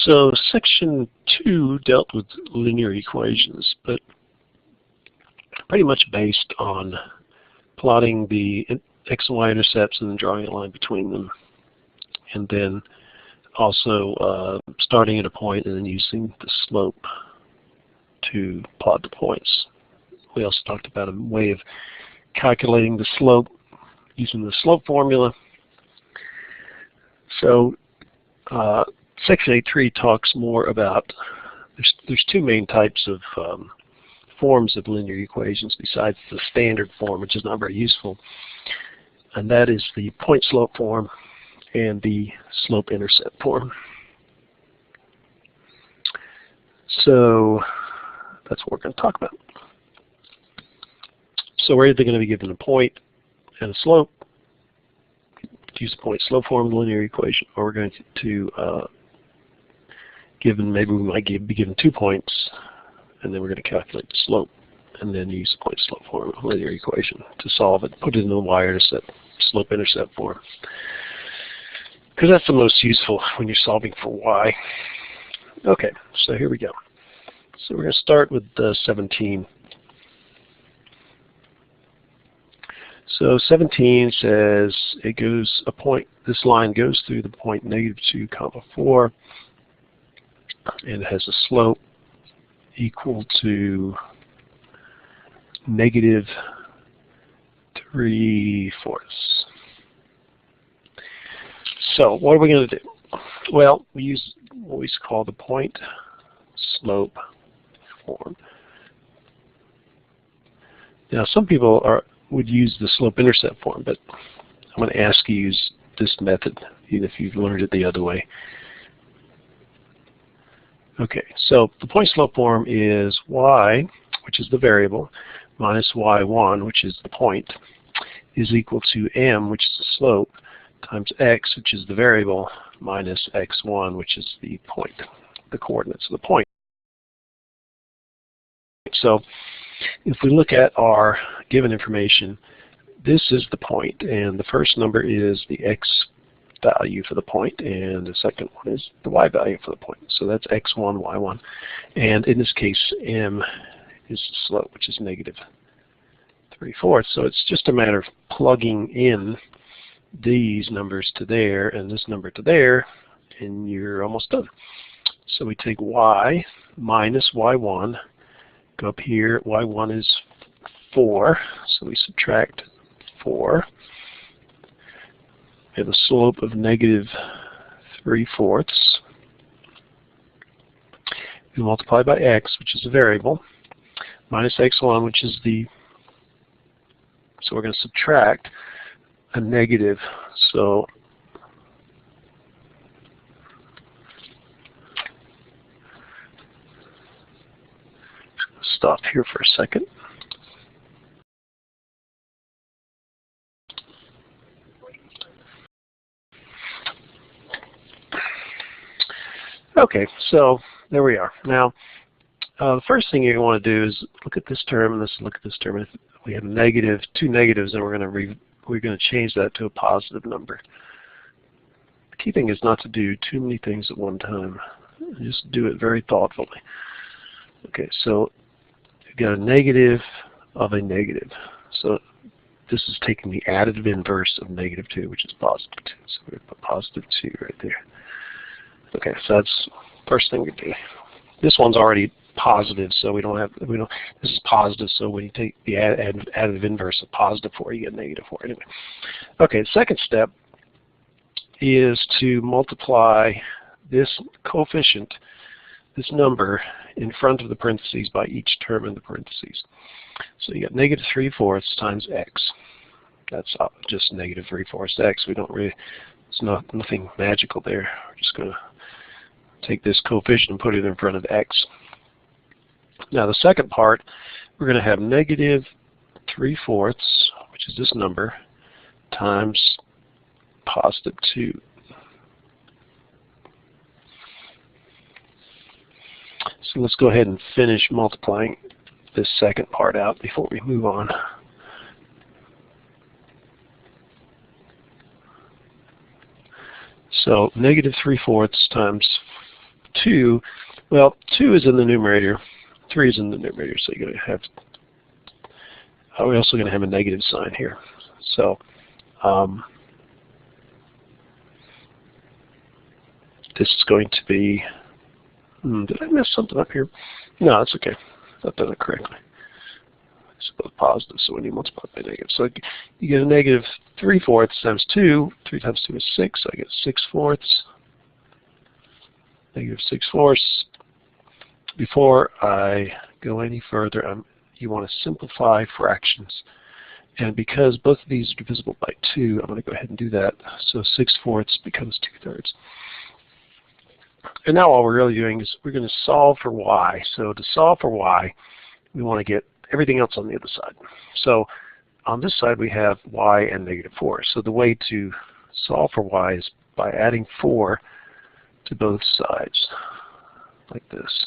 So section 2 dealt with linear equations, but pretty much based on plotting the x and y intercepts and then drawing a line between them, and then also starting at a point and then using the slope to plot the points. We also talked about a way of calculating the slope using the slope formula. So section 8.3 talks more about, there's two main types of forms of linear equations besides the standard form, which is not very useful, and that is the point slope form and the slope intercept form. So that's what we're going to talk about. So we're either going to be given a point and a slope, use the point slope form of the linear equation, or we're going to maybe we might be given 2 points, and then we're going to calculate the slope, and then use the point slope form of the linear equation to solve it, put it in the y-intercept, slope intercept form, because that's the most useful when you're solving for y. Okay, so here we go. So we're going to start with 17. So 17 says it goes a point. This line goes through the point -2, 4, and it has a slope equal to -3/4. So what are we going to do? Well, we use what we call the point slope form. Now, some people would use the slope intercept form, but I'm going to ask you to use this method, even if you've learned it the other way. Okay, so the point slope form is y, which is the variable, minus y1, which is the point, is equal to m, which is the slope, times x, which is the variable, minus x1, which is the point, the coordinates of the point. So if we look at our given information, this is the point, and the first number is the x value for the point, and the second one is the y value for the point. So that's x1, y1, and in this case m is the slope, which is -3/4. So it's just a matter of plugging in these numbers to there and this number to there, and you're almost done. So we take y minus y1, go up here, y1 is 4, so we subtract 4. We have a slope of -3/4. We multiply by x, which is a variable, minus x1, which is so we're going to subtract a negative. So stop here for a second. Okay, so there we are. Now, the first thing you want to do is look at this term, and let's look at this term. If we have two negatives, and we're going to change that to a positive number. The key thing is not to do too many things at one time. Just do it very thoughtfully. Okay, so we've got a negative of a negative. So this is taking the additive inverse of -2, which is +2. So we're going to put +2 right there. Okay, so that's the first thing we do. This one's already positive, so this is positive, so when you take the additive inverse of +4, you get -4 anyway. Okay, the second step is to multiply this coefficient, this number, in front of the parentheses by each term in the parentheses. So you got -3/4 times x. That's just -3/4 x. We don't really, it's nothing magical there. We're just going to take this coefficient and put it in front of x. Now the second part, we're going to have -3/4, which is this number, times +2. So let's go ahead and finish multiplying this second part out before we move on. So -3/4 times 2, well, 2 is in the numerator, 3 is in the numerator, so you're going to have, we're also going to have a negative sign here. So this is going to be, did I mess something up here? No, that's okay. I've done it correctly. It's both positive, so when you multiply by negative. So you get a negative 3/4 times 2. 3 times 2 is 6, so I get 6/4. Negative 6/4. Before I go any further, you want to simplify fractions. And because both of these are divisible by 2, I'm going to go ahead and do that. So 6/4 becomes 2/3. And now all we're really doing is we're going to solve for y. So to solve for y, we want to get everything else on the other side. So on this side we have y and negative 4. So the way to solve for y is by adding 4 to both sides, like this.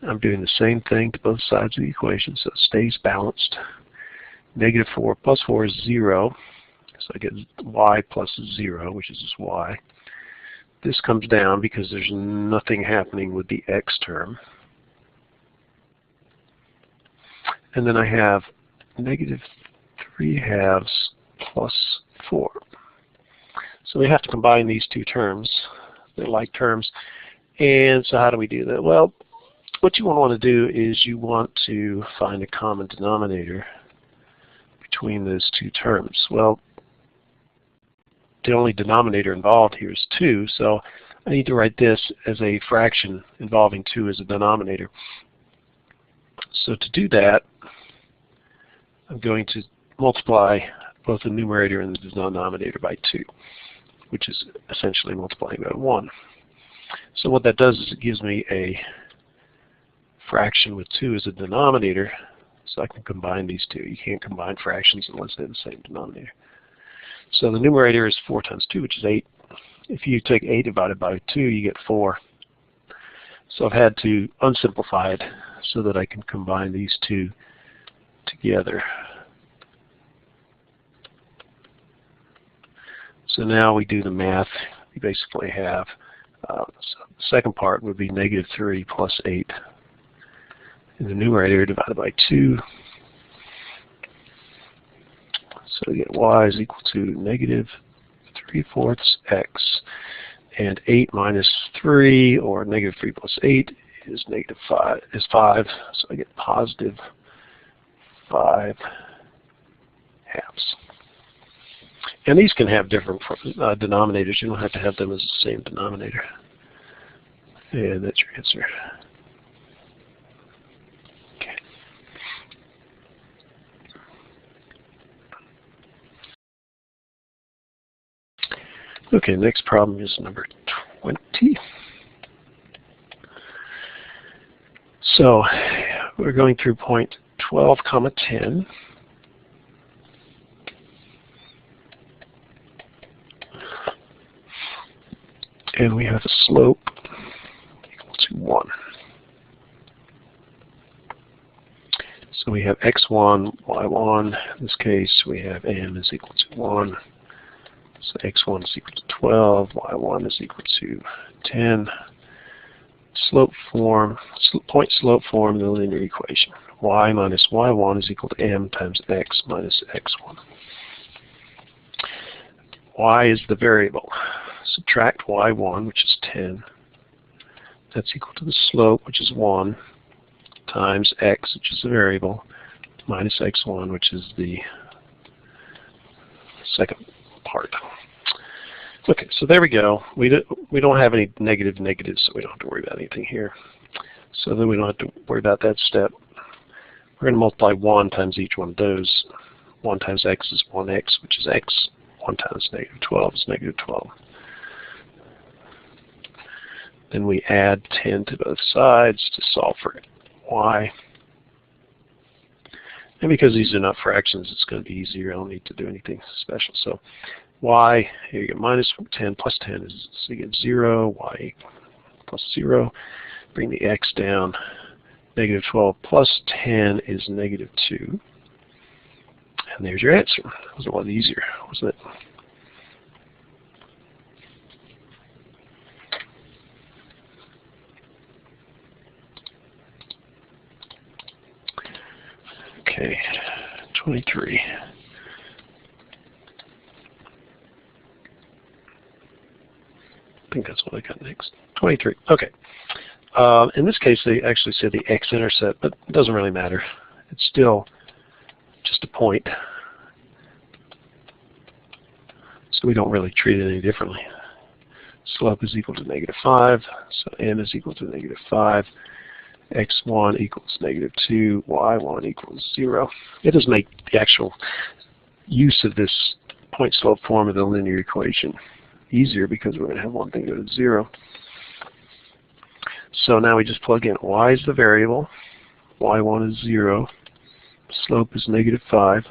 I'm doing the same thing to both sides of the equation, so it stays balanced. Negative 4 plus 4 is 0, so I get y plus 0, which is just y. This comes down because there's nothing happening with the x term. And then I have negative 3/2 plus 4. So we have to combine these two terms. They're like terms. And so how do we do that? Well, what you want to do is you want to find a common denominator between those two terms. Well, the only denominator involved here is 2, so I need to write this as a fraction involving 2 as a denominator. So to do that, I'm going to multiply both the numerator and the denominator by 2, which is essentially multiplying by 1. So what that does is it gives me a fraction with 2 as a denominator, so I can combine these two. You can't combine fractions unless they have the same denominator. So the numerator is 4 times 2, which is 8. If you take 8 divided by 2, you get 4. So I've had to unsimplify it so that I can combine these two together. So now we do the math. We basically have, so the second part would be negative 3 plus 8 in the numerator divided by 2. So we get y is equal to negative 3/4 x, and 8 minus 3, or negative 3 plus 8, is negative 5. So I get positive 5/2. And these can have different denominators. You don't have to have them as the same denominator. And that's your answer. Okay. Okay, next problem is number 20. So we're going through point 12, 10. And we have a slope equal to 1. So we have x1, y1. In this case, we have m is equal to 1. So x1 is equal to 12, y1 is equal to 10. Slope form, point slope form in the linear equation. Y minus y1 is equal to m times x minus x1. Y is the variable. Subtract y1, which is 10. That's equal to the slope, which is 1, times x, which is the variable, minus x1, which is the second part. Okay, so there we go. We don't have any negatives, so we don't have to worry about anything here. So then we don't have to worry about that step. We're going to multiply 1 times each one of those. 1 times x is 1x, which is x. 1 times negative 12 is negative 12. Then we add 10 to both sides to solve for y. And because these are not fractions, it's going to be easier. I don't need to do anything special. So y, here you get minus 10 plus 10 is, so you get 0, y plus 0. Bring the x down. Negative 12 plus 10 is negative 2. And there's your answer. That was a lot easier, wasn't it? Okay, 23. I think that's what I got next. 23. Okay. In this case, they actually said the x-intercept, but it doesn't really matter. It's still just a point. So we don't really treat it any differently. Slope is equal to -5, so m is equal to -5. x1 equals -2, y1 equals 0. It does make the actual use of this point slope form of the linear equation easier because we're going to have one thing go to 0. So now we just plug in y is the variable, y1 is 0, slope is -5,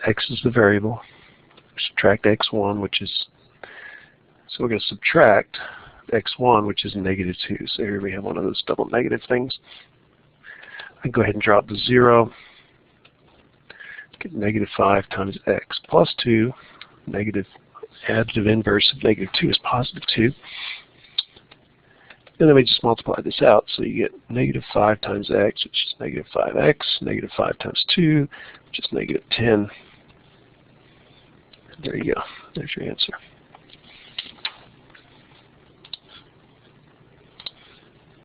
x is the variable, subtract x1, which is, so we're going to subtract x1, which is -2. So here we have one of those double negative things. I can go ahead and drop the 0, get -5 times x plus 2, negative additive inverse of -2 is +2. And then we just multiply this out, so you get -5 times x, which is -5x, -5 times 2, which is -10. There you go. There's your answer.